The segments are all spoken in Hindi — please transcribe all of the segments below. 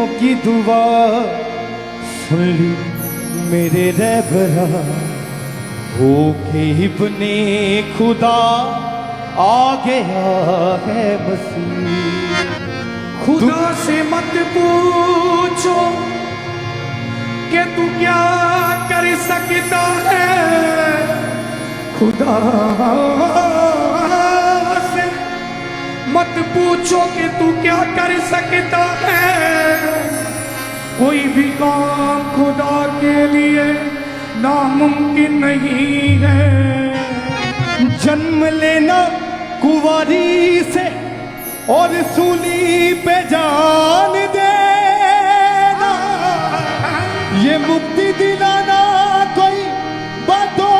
दिलों की दुआ सुन ली मेरे रहबरा, हो के इब्ने खुदा आ गया है मसीह। खुदा से मत पूछो कि तू क्या कर सकता है, खुदा से मत पूछो कि तू क्या कर सकता है। कोई भी काम खुदा के लिए नामुमकिन नहीं है। जन्म लेना कुंवारी से और सूली पे जान देना, ये मुक्ति दिलाना कोई बातों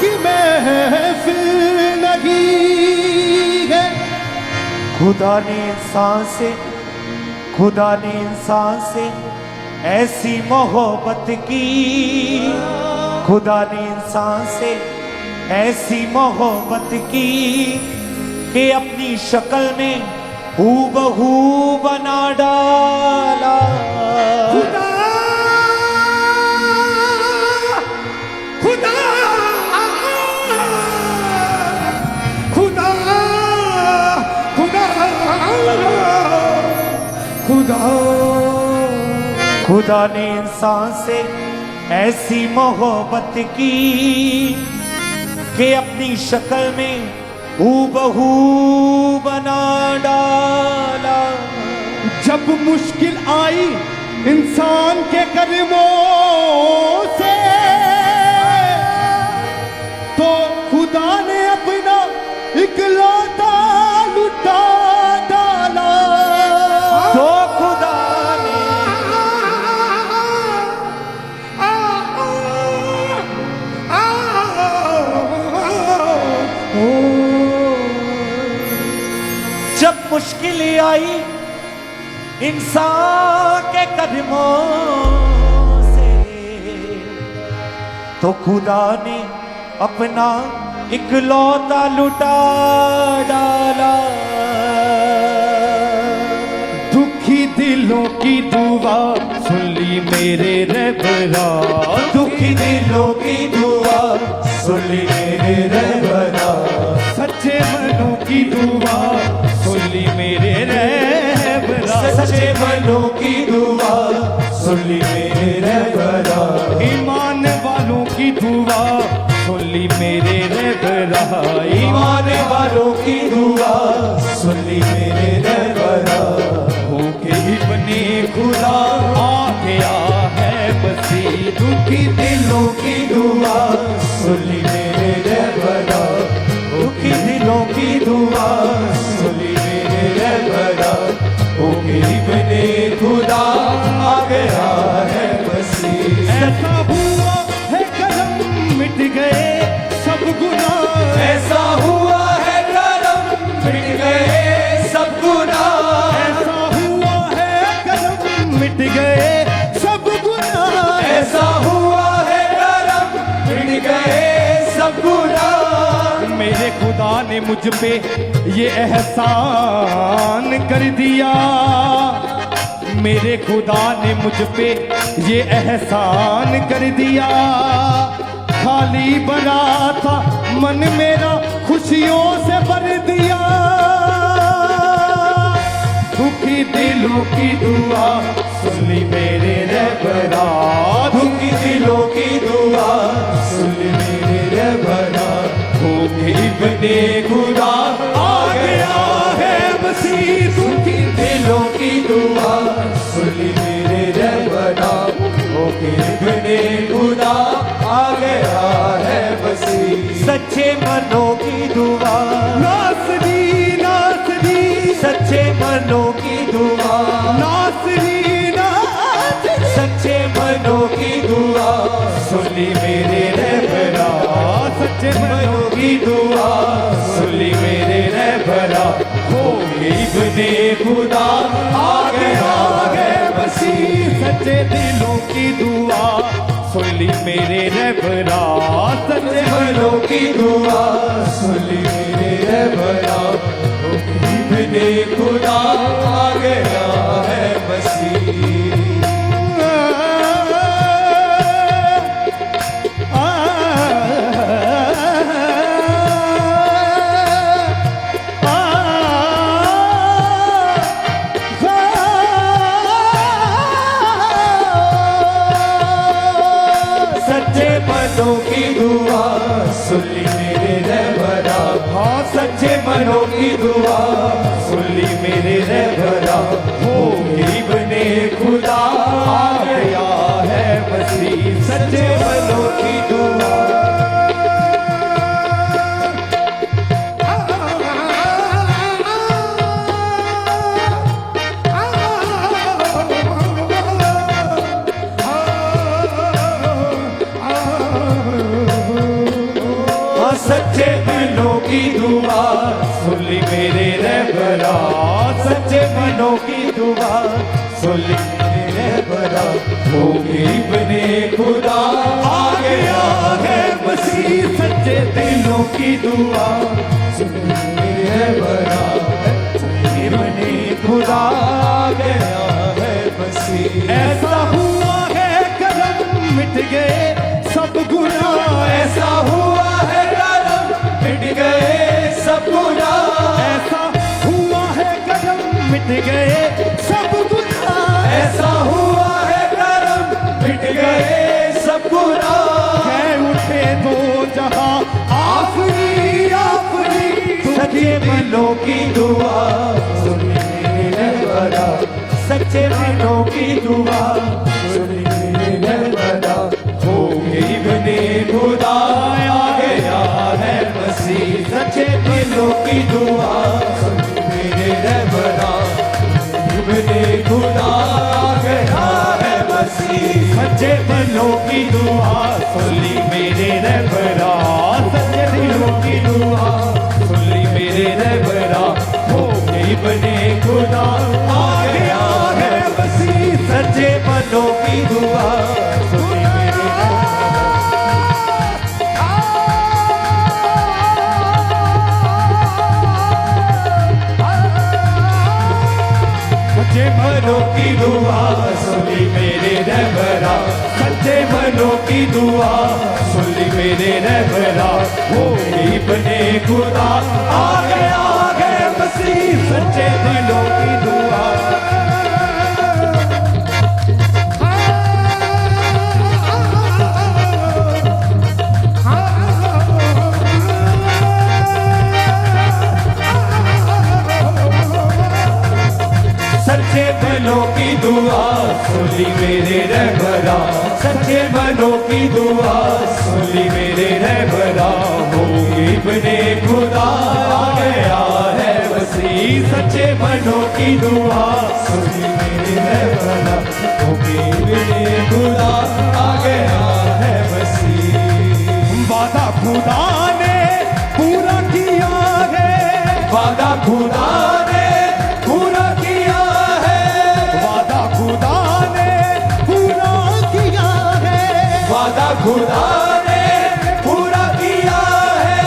की महफिल नहीं है। खुदा ने इंसान से ऐसी मोहब्बत की, खुदा ने इंसान से ऐसी मोहब्बत की कि अपनी शक्ल में हूबहू बना डाला। खुदा खुदा खुदा खुदा खुदा खुदा ने इंसान से ऐसी मोहब्बत की कि अपनी शक्ल में हूबहू बना डाला। जब मुश्किल आई इंसान के कदमों से, तो खुदा ने अपना इकलौता लुटा डाला। तो खुदा ने जब मुश्किल आई इंसान के कदमों से, तो खुदा ने अपना इकलौता लुटा डाला। दुखी दिलों की दुआ सुन ली मेरे रहबरा, दुखी दिलों की दुआ सुन ली मेरे रहबरा, सच्चे मनों की दुआ सुन ली मेरे रहबरा, सच्चे मनों की दुआ सुन ली मेरे रहबरा, ईमान वालों की दुआ सुन ली मेरे रहबरा, ईमान वालों की दुआ सुन ली मेरे रहबरा, होके इब्ने खुदा आ गया है मसीह। दुखी दिलों की दुआ सुन ली मेरे रहबरा, दुखी दिलों की दुआ सुन ली मेरे रहबरा, होके इब्ने खुदा आ गया है मसीह। ऐसा हुआ है करम मिट गए सब गुनाह, ऐसा हुआ है करम मिट गए सब गुनाह, ऐसा हुआ है करम मिट गए सब गुनाह, ऐसा हुआ है करम मिट गए सब गुनाह। मेरे खुदा ने मुझ पे ये एहसान कर दिया, मेरे खुदा ने मुझ पे ये एहसान कर दिया। खाली बना था मन मेरा खुशियों से भर दिया। दुखी दिलों की दुआ सुन ली मेरे रहबरा, दुखी दिलों की दुआ सुन ली मेरे रहबरा, होके इब्ने खुदा आ गया है मसीह। दुखी दिलों की दुआ सुन ली मेरे रहबरा, होके इब्ने खुदा आ गया है मसीह। सच्चे मनों की दुआ नासरी नासरी सच्चे मनों की दुआ नासरी नासरी, सच्चे मनों की दुआ सुन ली मेरे रहबरा, सच्चे मनों की दुआ सुन ली मेरे रहबरा, होके इब्ने खुदा आ गया है मसीह। सच्चे दिलों की दुआ सुन ली मेरे रहबरा, सच्चे मनों की दुआ सुन ली मेरे रहबरा, इब्ने खुदा आ गया है मसीह। सच्चे मनों की दुआ सुन ली मेरे रहबरा, हाँ सच्चे मनों की दुआ सुन ली मेरे रहबरा, हो इब्ने खुदा आ गया है मसीह। सच्चे मनों की दुआ सच्चे दिलों की दुआ सुन ली मेरे रहबरा, सच्चे मनों की दुआ सुन ली मेरे रहबरा, हो इब्ने खुदा आ गया है मसीह। सच्चे दिलों की दुआ सुन ली मेरे रहबरा, इब्ने खुदा आ गया है मसीह। ऐसा हुआ है करम मिट गए सब गुनाह, ऐसा हुआ है मिट गए सब गुनाह, ऐसा हुआ है करम मिट गए सब गुनाह, ऐसा हुआ है करम मिट गए सब गुनाह। है उठे दो जहां आखिरी आखिरी सच्चे दिलों की दुआ सुन मेरे रहबरा, सच्चे दिलों की दुआ सुन मेरे रहबरा, हो इब्ने खुदा आ गया है मसीह। सच्चे दिलों की दुआ सुन मेरे रहबरा, इब्ने खुदा आ गया है मसीह। सच्चे दिलों की दुआ सुन ली मेरे रहबरा, सच्चे दिलों की दुआ सुन ली मेरे रहबरा, हो इब्ने खुदा आ गया है मसीह। सच्चे मनों की दुआ सुन ली मेरे सच्चे मनों की दुआ सुन ली मेरे रहबरा, सच्चे मनों की दुआ सुन ली मेरे रहबरा, हो इब्ने खुदा आ गया है मसीह। सच्चे दिलों की दुआ सच्चे दिलों की दुआ सुन ली मेरे रहबरा, सच्चे मनों की दुआ सुन ली मेरे रहबरा, हो इब्ने खुदा आ गया है मसीह। सच्चे मनों की दुआ सुन ली मेरे रहबरा, हो इब्ने खुदा आ गया है मसीह। वादा खुदा ने पूरा किया है, वादा खुदा ने पूरा किया है, वादा खुदा ने पूरा किया है, वादा खुदा ने पूरा किया है,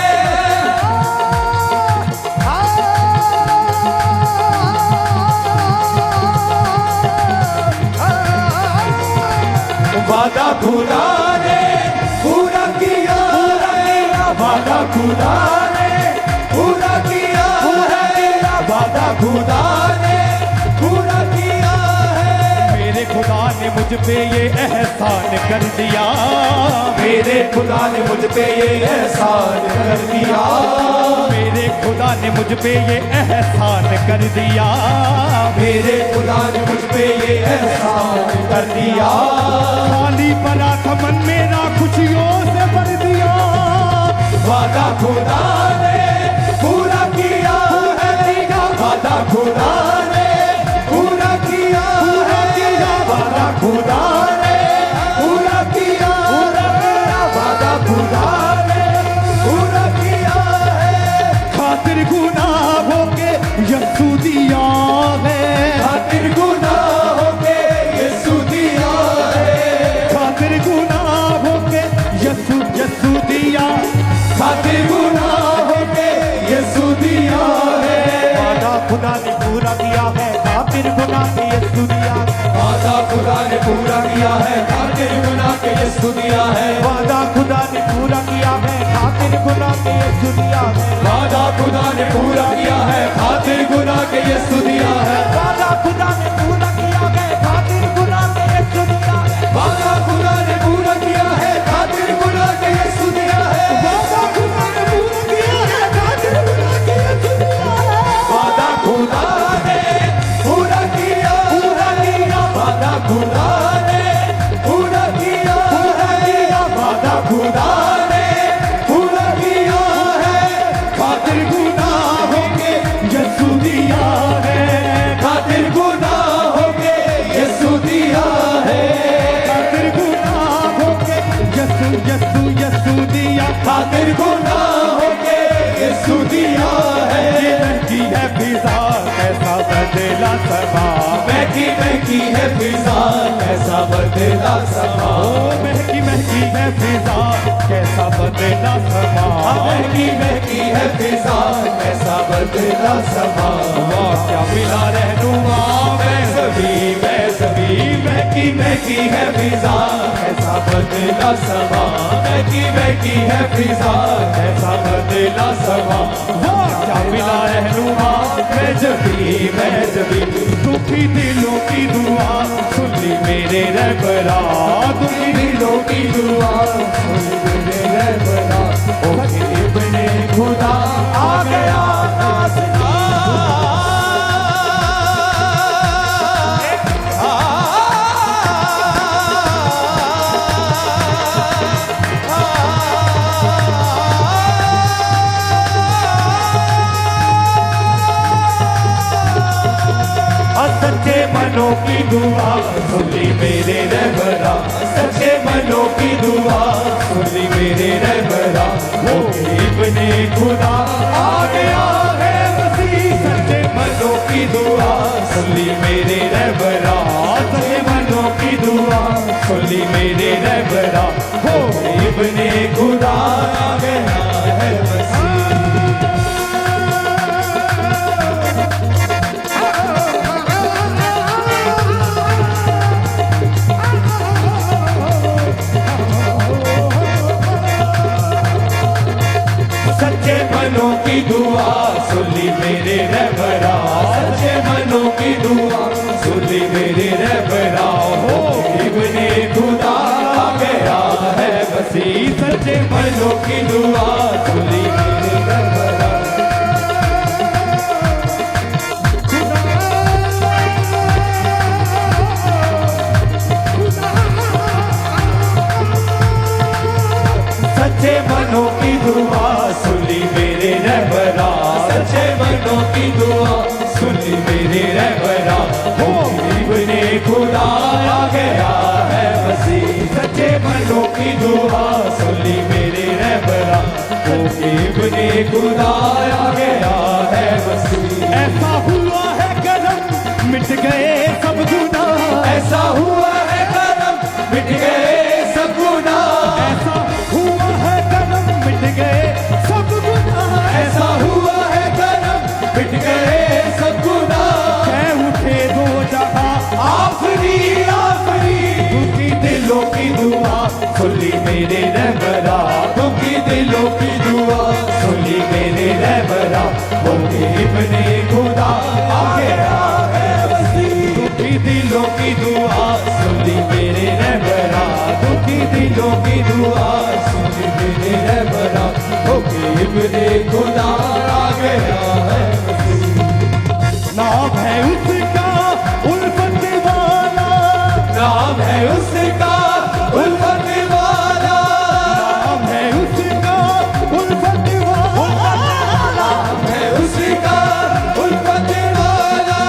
वादा खुदा ने पूरा किया है, वादा खुदा ने पूरा किया है, वादा खुदा ने पूरा किया है। मेरे खुदा ने मुझ पे ये एहसान कर दिया, मेरे खुदा ने मुझ पे ये एहसान कर दिया, मेरे खुदा ने मुझ पे ये एहसान कर दिया, मेरे खुदा ने मुझ पे ये एहसान कर दिया। खाली पड़ा था मन मेरा खुशियों से भर दिया, वादा खुदा ने पूरा किया है, वादा खुदा ने पूरा किया है, वादा खुदा ने पूरा किया, वादा खुदा ने पूरा किया है। खातिर गुनाहों के यीशु दिया है, खातिर गुनाहों के यीशु दिया है, खातिर गुनाहों के यीशु यीशु दिया, खातिर गुनाहों के यीशु दिया है। वादा खुदा ने पूरा किया है, खातिर गुनाह के यीशु दिया है। खुदा के यीशु दिया है, वादा खुदा ने पूरा किया है, खातिर गुनाह के यीशु दिया है। वादा खुदा ने पूरा किया है, खातिर खुदा के यीशु दिया है, वादा खुदा ने पूरा किया है, खातिर गुनाह के यीशु दिया है। वादा खुदा ने पूरा किया, वादा खुदा ने पूरा किया, वादा खुदा ने पूरा किया है, खातिर गुनाहों के यीशु दिया है, खातिर गुनाहों के यीशु दिया है, खातिर गुनाहों के यीशु यीशु यीशु दिया। खातिर गुनाहों के यीशु दिया है। ये महकी है फिजा कैसा बदला समा, महकी महकी है फिजा कैसा बदला समा, ओ महकी महकी है फिजा कैसा बदला समा। महकी महकी है फिजा कैसा बदला समा, वाह क्या मिला रहनुमा मैं सभी महकी महकी है फिजा कैसा बदला समा, महकी महकी है फिजा कैसा बदला समा, वाह क्या मिला रहनुमा मैं जबी दुखी दिलों की दुआ सुन ली मेरे रहबरा, दुखी दिलों की दुआ सुन मेरे रहबरा, ओ इब्ने खुदा आ गया नासना। सच्चे मनों की दुआ सुन ली मेरे रहबरा, सच्चे मनों की दुआ सुन ली मेरे रहबरा, ओ इब्ने खुदा आ गया है मसीह, सच्चे मनों की दुआ सुन ली मेरे रहबरा, सच्चे मनों की दुआ सुन ली मेरे रहबरा, ओ इब्ने खुदा आ गया है मसीह। सच्चे मनों की दुआ सुन ली मेरे रहबरा, सच्चे मनों की दुआ सुन ली मेरे रहबरा, हो इब्ने खुदा आ गया है मसीह, सच्चे मनों की दुआ सुन ली मेरे रहबरा। सच्चे मनों की दुआ सुन ली मेरे रहबरा, सच्चे मनों की दुआ सुन ली मेरे रहबरा, हो इब्ने खुदा आ गया है मसीह, सच्चे मनों की दुआ सुन ली मेरे रहबरा, हो इब्ने खुदा आ गया है मसीह। ऐसा हुआ है करम मिट गए सब गुनाह, ऐसा हुआ है करम मिट गए सब गुनाह, ऐसा हुआ है करम मिट गए सब गुनाह, ऐसा हुआ है करम मिट गए सब गुनाह, कह उठे दो जहां आखिरी दुखी दिलों की दुआ सुन ली मेरे रहबरा, दुखी दिलों की दुआ सुन ली मेरे रहबरा, वो इब्ने खुदा आ गया है मसीह, दुखी दिलों की दुआ सुन ली मेरे रहबरा, दुखी दिलों की दुआ सुन ली मेरे रहबरा, वो इब्ने खुदा आ गया है मसीह। नाम है उसका उल्फत वाला, नाम है उसका उल्फत वाला, नाम है उसका उल्फत वाला, नाम है उसका उल्फत वाला,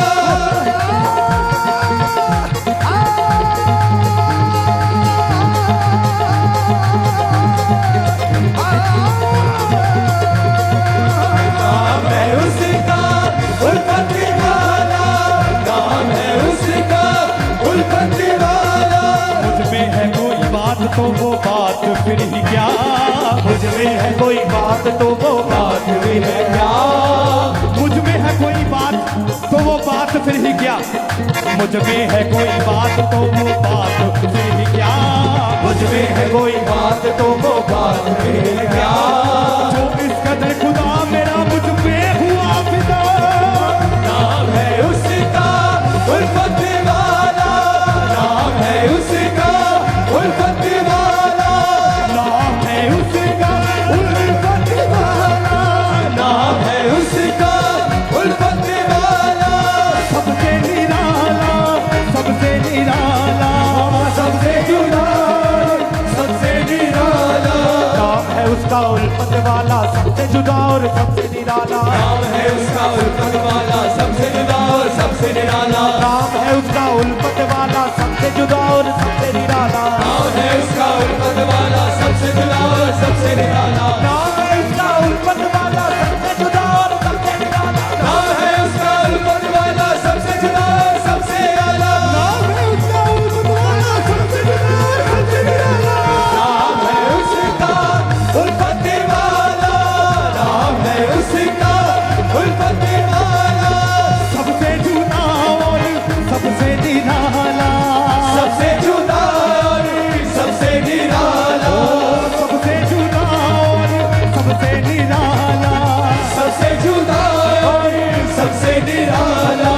नाम है उसका उल्फत वाला, नाम है उसका उल्फत वाला, मुझ में है कोई बात तो वो बात फिर ही क्या, मुझ में है कोई बात तो वो बात भी है क्या, मुझ में है कोई बात तो वो बात फिर ही क्या, मुझ में है कोई बात तो वो बात फिर ही क्या, मुझ में है कोई बात तो वो बात भी है क्या, जो इस कदर खुदा मेरा मुझ पे हुआ फिदा, नाम उसका उल्फत वाला सबसे जुदा और सबसे निराला। नाम है उसका उल्फत वाला सबसे जुदा और सबसे निराला। नाम है उसका उल्फत वाला सबसे जुदा और सबसे निराला। नाम है उसका उल्फत वाला सबसे जुदा और सबसे निराला। नाम है उसका उल्फत वाला सबसे जुदा और सबसे निराला। नाम है उसका उल्फत वाला सबसे जुदा और सबसे निराला। नाम है उसका उल्फत वाला सबसे जुदा और सबसे निराला। नाम है उसका उल्फत वाला। नाम है उसका उल्फत वाला। सबसे जुदा और सबसे निराला। सबसे जुदा और सबसे निराला। सबसे जुदा और सबसे निराला। सबसे जुदा और सबसे निराला।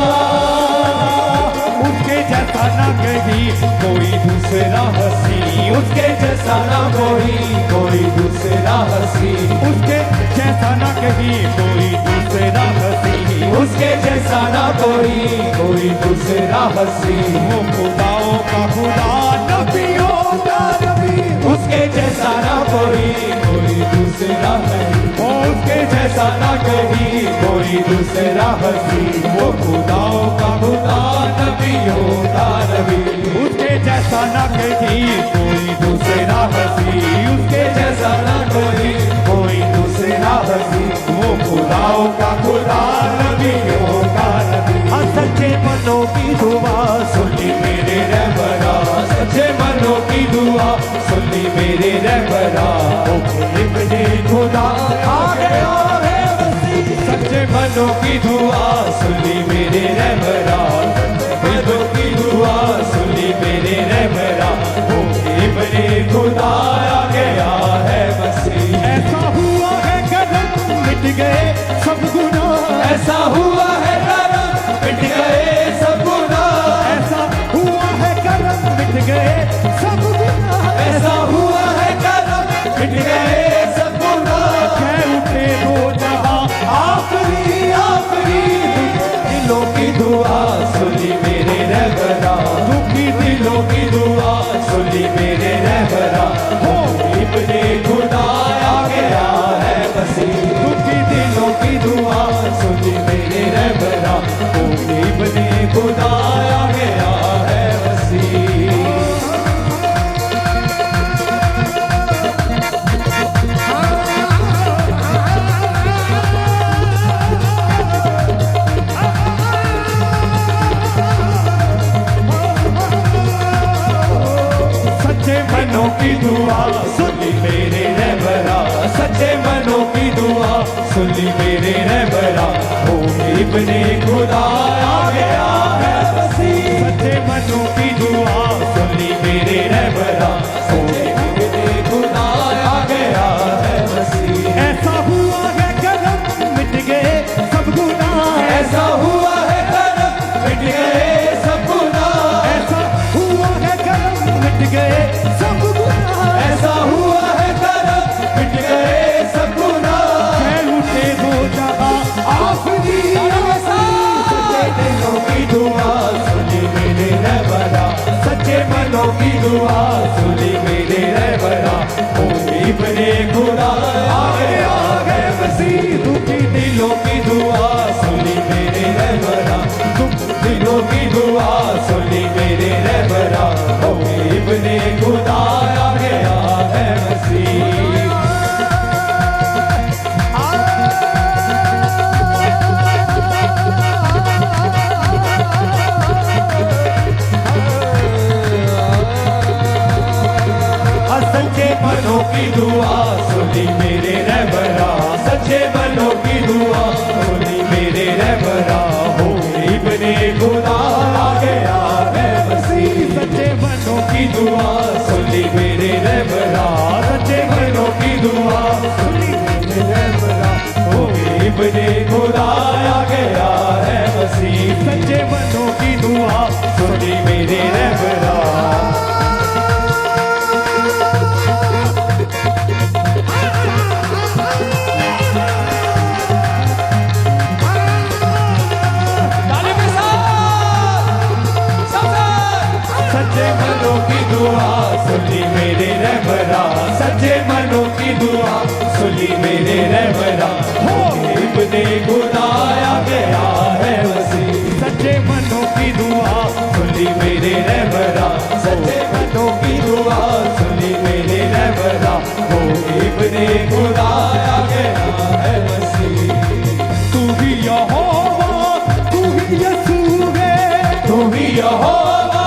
उसके जैसा ना कहीं कोई दूसरा हंसी। उसके जैसा ना कोई दूसरा हंसी। उसके जैसा ना कहीं कोई दूसरा हंसी। उसके जैसा ना कोई दूसरा हंसी। वो खुदाओं का खुदा नबियों का नबी। उसके जैसा ना कोई दूसरा है। वो उसके जैसा ना कहीं कोई दूसरा हंसी। वो खुदाओं का खुदा नबियों का नबी। उसके जैसा ना कहीं कोई दूसरा हंसी। उसके जैसा ना कोई दूसरा हंसी। वो खुदाओं का खुदा नबियों का नबी। सच्चे मनों की दुआ सुन ली मेरे रहबरा। सच्चे मनों की दुआ सुन ली मेरे रहबरा। इब्ने खुदा आ गया है मसीह। सच्चे मनों की दुआ सुन ली मेरे रहबरा। मनों की दुआ सुन ली मेरे रहबरा। वो इब्ने खुदा आ गया है मसीह। ऐसा हुआ है करम मिट गए सब गुनाह। ऐसा हुआ है करम मिट गए सब गुनाह। ऐसा हुआ है करम मिट गए सब गुनाह। ऐसा हुआ है करम मिट गए सब गुनाह। कह उठे वो जहां आखिरी आखिरी दिलों की दुआ सुनी मेरे रहबरा। दुखी दिलों की दुआ सुनी मेरे रहबरा। हो इब्ने खुदा आ गया है मसीह। दुखी दिलों की दुआ सुनी मेरे रहबरा। हो इब्ने खुदा आ गया है मसीह। सच्चे मनों की दुआ सुनी मेरे रहबरा। सच्चे मनों की दुआ सुनी मेरे रहबरा। हो इब्ने खुदा आ गया है मसीह। सच्चे मनों की दुआ सुनी मेरे रहबरा। हो इब्ने खुदा आ गया है मसीह। ऐसा हुआ है करम मिट गए सब गुनाह। ऐसा हुआ है करम मिट गए सब गुनाह। ऐसा हुआ है करम मिट गए सब गुनाह। ऐसा हुआ है करम मिट गए सब गुनाह। कह उठे वो जहां आखिरी सच्चे दिलों की दुआ सुनी मेरे रहबरा। सच्चे मनों की दुआ सुनी मेरे रहबरा। ओ इब्ने खुदा आ गया है मसीह। दुखी दिलों की दुआ सुनी मेरे रहबरा। दुख दिलों की दुआ सुनी मेरे रहबरा। ओ इब्ने खुदा आ गया है मसीह। सच्चे मनों की दुआ सुनी मेरे रहबरा। सच्चे मनों की दुआ सुनी मेरे रहबरा। हो इब्ने खुदा आ गया है मसीह। सच्चे मनों की दुआ सुनी मेरे रहबरा। सच्चे मनों की दुआ सुनी मेरे रहबरा। हो इब्ने खुदा आ गया है मसीह। सच्चे मनों की दुआ सुनी मेरे रहबरा। सच्चे मनों की दुआ सुनी मेरे रहबरा। सच्चे मनों की दुआ ली मेरे रहबरा हो इब्ने खुदा आ गया है वसी सच्चे मनों की दुआ सुन ली मेरे रहबरा सच्चे मनों की दुआ सुन ली मेरे रहबरा हो इब्ने खुदा आ गया है वसी तू ही यहोवा तू ही यीशु है तू ही यहोवा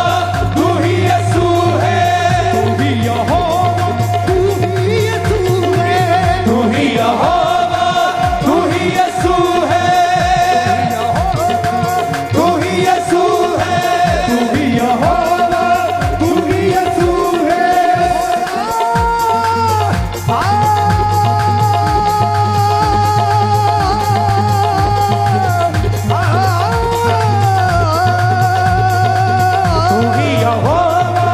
तू ही यीशु है तू ही यहोवा तू ही यीशु है तू ही यहोवा तू ही यीशु है तू ही यीशु है तू ही यहोवा तू ही यीशु है तू ही यहोवा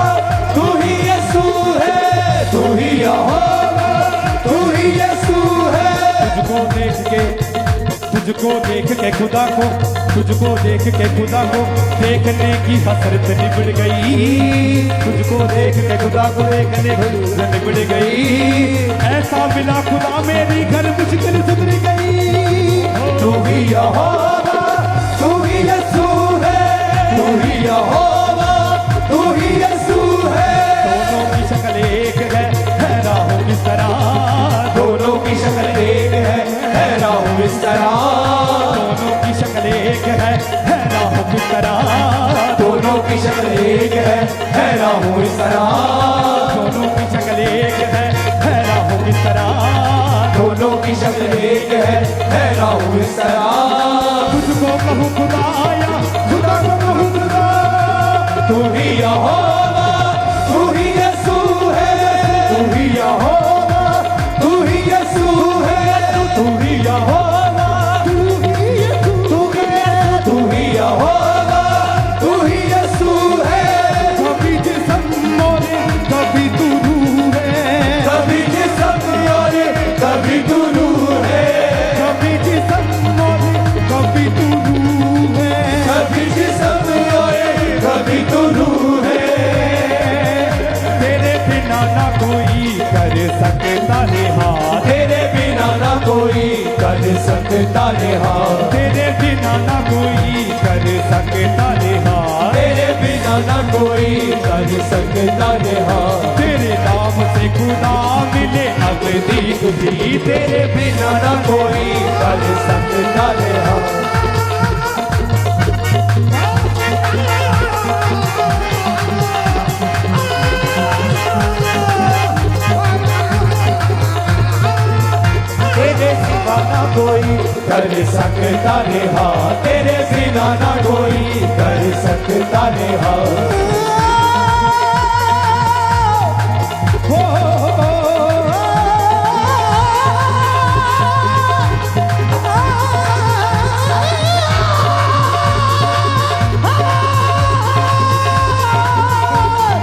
तू ही यीशु है तू ही यहोवा तू ही यीशु है तुझको देख के खुदा को तुझको देख के खुदा को देखने की हसरत निबड़ गई तुझको देख के खुदा को देखने की हसरत निबड़ गई ऐसा मिला खुदा मेरी घर मुश्किल सुधर गई तू ही यहोवा तू ही यीशु है तू ही यहोवा तू ही यीशु है दोनों की शक्ल एक है राहों किस तरह दोनों की शक्ल एक है राहु इस तरह दोनों की शक्ल एक है राहों किस तरह दोनों की शक्ल एक है राहु इस तरह दोनों की शक्ल एक है राहों किस तरह दोनों की शक्ल एक है राहु इस तरह तुझको कहूँ खुदाया खुदा को कहूँ खुदा तू ही यहोवा तू ही यीशु है तू ही यहोवा तू ही यीशु है तू ही यहोवा तू ही यीशु तू ही यहोवा तू ही यीशु है कभी जिस्म मोरे कभी तू रूह है कभी जिस्म और कभी तू रूह है कभी जिस्म मोरे कभी तू रूह है कभी जिस्म और कभी तू रूह है तेरे बिना ना कोई कर सकता निहार तेरे बिना ना कोई कर सकता निहार तेरे बिना ना कोई कर सकता निहार तेरे बिना ना कोई कर सकता निहार तेरे नाम से खुदा मिले अगली खुशी तेरे बिना ना कोई कर सकता निहार तेरे सिवा ना कोई कर सकता निहार तेरे बिना ना कोई कर सकता निहार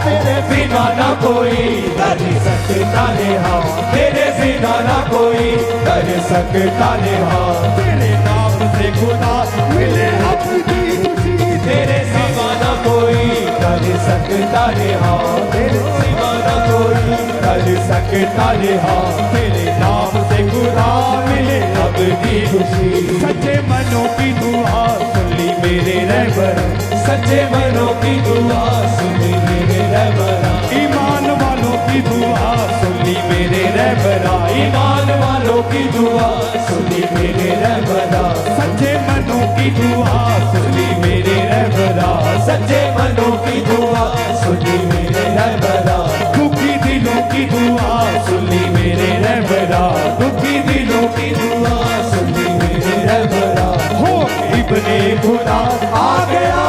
तेरे बिना ना कोई कर सकता निहार तेरे बिना ना कोई कर सकता निहार तेरे नाम से खुदा मिले अपनी खुशी तेरे सिवा ना कोई कर सकता निहार तेरे सिवा ना कोई कर सकता निहार तेरे नाम से खुदा मिले अपनी खुशी सच्चे मनों की दुआ सुन ली मेरे रहबर सच्चे मनों की दुआ सुनी मेरे रहबरा ईमान वालों की दुआ सुन ली मेरे रहबरा ईमान वालों की दुआ सुनी मेरे रहबरा सच्चे मनों की दुआ सुन ली मेरे रहबरा सच्चे मनों की दुआ सुनी मेरे रहबरा दुखी दिलों की दुआ सुन ली मेरे रहबरा दुखी दिलों की दुआ सुनी मेरे रहबरा हो इब्ने खुदा आ गया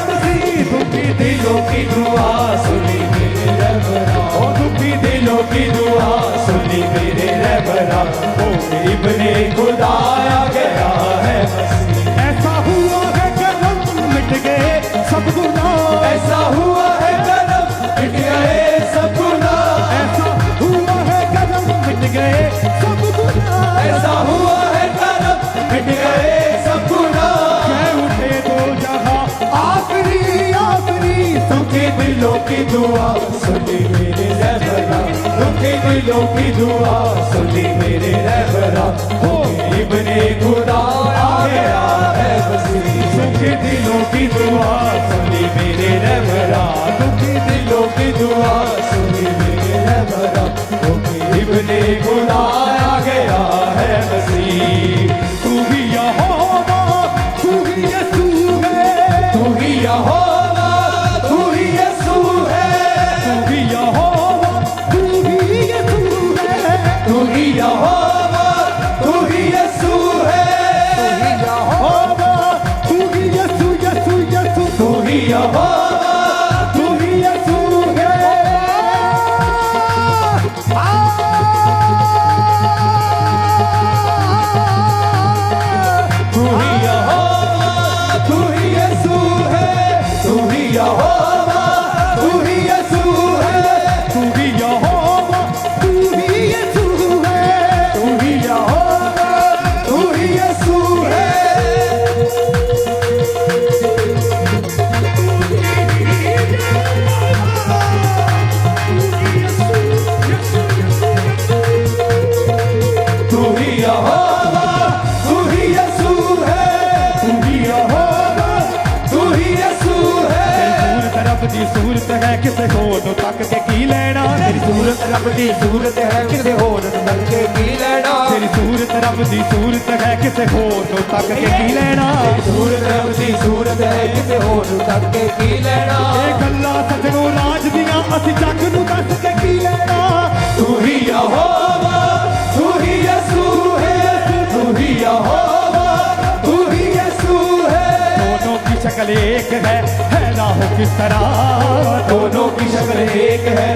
मसीह दुखी दिलों की दुआ सुनी मेरे रहबरा ओ दुखी दिलों की दुआ सुनी मेरे रहबरा ओ इब्ने खुदा आ गया है मसीह ऐसा हुआ है कलम मिट गए सब गुनाह ऐसा हुआ है कलम मिट गए सब गुनाह ऐसा हुआ है कलम मिट गए सब गुनाह ऐसा हुआ है कलम मिट गए सब गुनाह कह उठे दो जहां आखिरी दुखी दिलों की दुआ सुनी मेरे रहबरा दुखी दिलों की दुआ सुन ली मेरे रहबरा हो इब्ने खुदा आ गया है मसीह सुखी दिलों की दुआ सुन ली मेरे रहबरा दुखी दिलों की दुआ सुन ली मेरे रहबरा हो इब्ने खुदा आ गया है मसीह तू ही यहोवा तू ही यीशु है तू ही यहोवा तू ही यीशु है तू ही यहोवा तू ही यीशु है तू ही यहोवा तू ही यीशु है यहोवा तू ही यीशु यीशु यीशु तू ही यहोवा तू ही यीशु है तू ही यहोवा तू ही यीशु है तू ही यहोवा तू ही यीशु है तू ही यहोवा तू ही यीशु है तू ही यहोवा तू ही यीशु है तू ही यहोवा तू ही यीशु है तू ही यहोवा तू ही यीशु है सूरत रब दी सूरत है किसे होर ਨੂੰ ਤੱਕ ਕੇ ਕੀ ਲੈਣਾ तेरी सूरत रब दी सूरत है किसे होर ਨੂੰ तक के की लेना ਤੇਰੀ ਸੂਰਤ ਰੱਬ ਦੀ ਸੂਰਤ ਹੈ ਕਿਸੇ ਹੋਰ ਨੂੰ ਤੱਕ ਕੇ ਕੀ ਲੈਣਾ तेरी सूरत रब दी सूरत है किसे होर ਨੂੰ तक के की लेना ਇਹ ਗੱਲਾਂ ਸਜਣੋ ਰਾਜ ਦੀਆਂ ਅਸੀਂ ਜੱਗ ਨੂੰ ਦੱਸ ਕੇ ਕੀ ਲੈਣਾ तू ही यहोवा तू ही यीशु है तू ही यहोवा तू ही यीशु है दोनों की शक्ल एक है राहो किस तरह दोनों की शक्ल एक है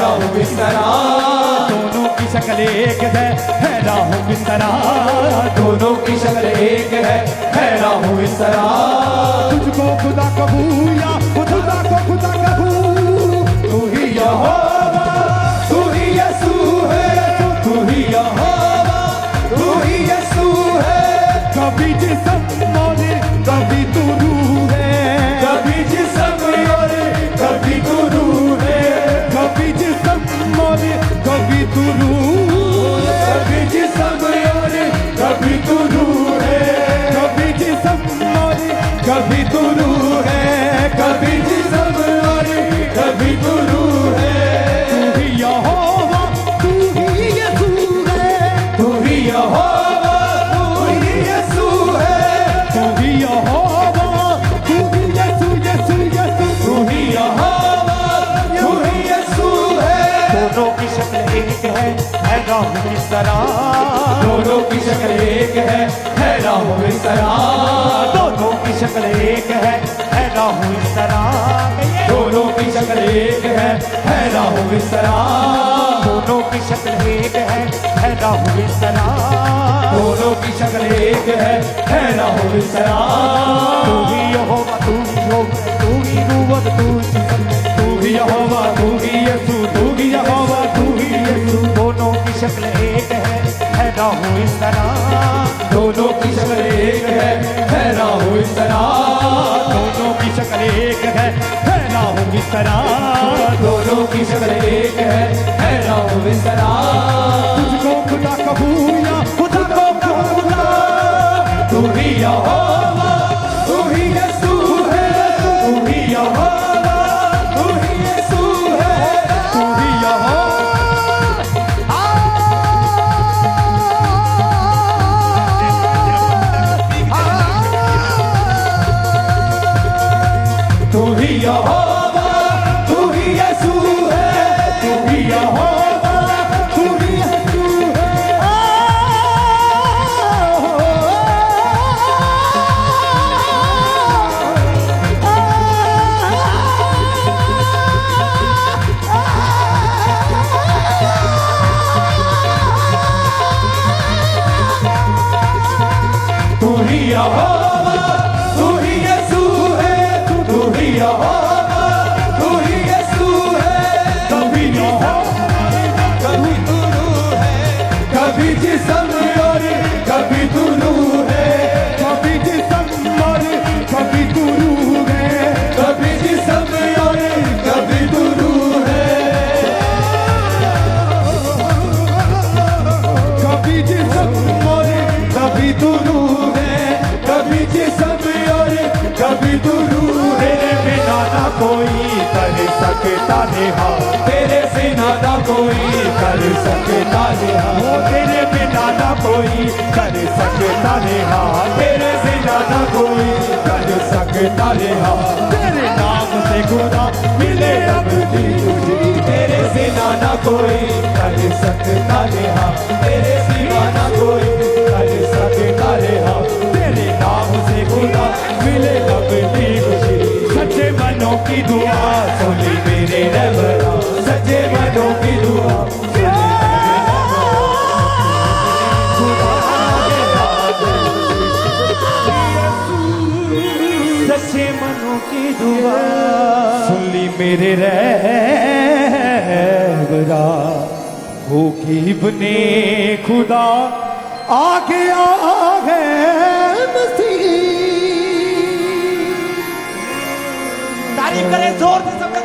राहु किस तरह दोनों की शक्ल एक है राहो किस तरह दोनों की शक्ल एक है राहु इस तरह तुझको खुदा कबू या खुदा को खुदा कबू तू ही यहोवा तू ही यीशु है तू ही यहोवा तू ही यीशु है कभी जिस्म मौले कभी तू रूह है कभी जिस्म और कभी तू रूह है कभी जिस्म मौले कभी तू रूह है कभी जिस्म और कभी तू रूह है कभी जिस्म मौले कभी तू रूह है कभी जिस्म और कभी तू रूह है तू ही यहोवा तू ही यीशु है तू ही यहोवा तू ही यीशु है तू ही यहोवा तू ही यीशु यीशु यीशु तू ही यहोवा तू ही यीशु है दोनों की शक्ल एक है राहु किस तरह दोनों की शक्ल एक है राहु इस तरह दोनों की शक्ल एक है राहु इस तरह दोनों की शक्ल एक है राहु इस तरह दोनों की शक्ल एक है राहु इस तरह दोनों की शक्ल एक है राहु इस तरह तू ही यहोवा तू ही यहोवा तू ही रूह तू ही यहोवा तू ही यीशु तू ही यहोवा तू ही यीशु दोनों की शक्ल एक है राहु इस तरह दोनों की शक्ल एक है राहु इस तरह दोनों की शक्ल एक है राहु इस तरह दोनों की शक्ल एक है राहु इस तरह तुझको खुदा कबू या खुदा को खुदा तू ही यहोवा तू ही यीशु है तू ही यहोवा तू ही यीशु है तू ही यहोवा तू ही यहोवा तू ही यीशु है तू ही यहोवा तू ही यीशु तू ही यहोवा तू ही यीशु है तू ही यहोवा तू ही यीशु है कभी यहोवा कभी तू रूह है कभी जिस्म और कभी तू रूह है कभी जिस्म और कभी तू रूह है कभी जिस्म और कभी तू रूह है सकता रहा, तेरे सिना ना कोई कर सकता रहा, वो तेरे बिना ना कोई कर सकता रहा, तेरे सिना ना कोई कर सकता रहा, तेरे नाम से खुदा मिले अब दी खुशी, तेरे सिना ना कोई कर सकता रहा, तेरे सिवा ना कोई कर सकता रहा, तेरे नाम से खुदा मिले अब दी खुशी। सच्चे मनों की दुआ सुनी मेरे रहबरा, सच्चे मनों की दुआ सच्चे मनों की दुआ सुन ली मेरे रहबरा, होगी बने खुदा आ गया है मसीह। तारीफ करें जोर से सब।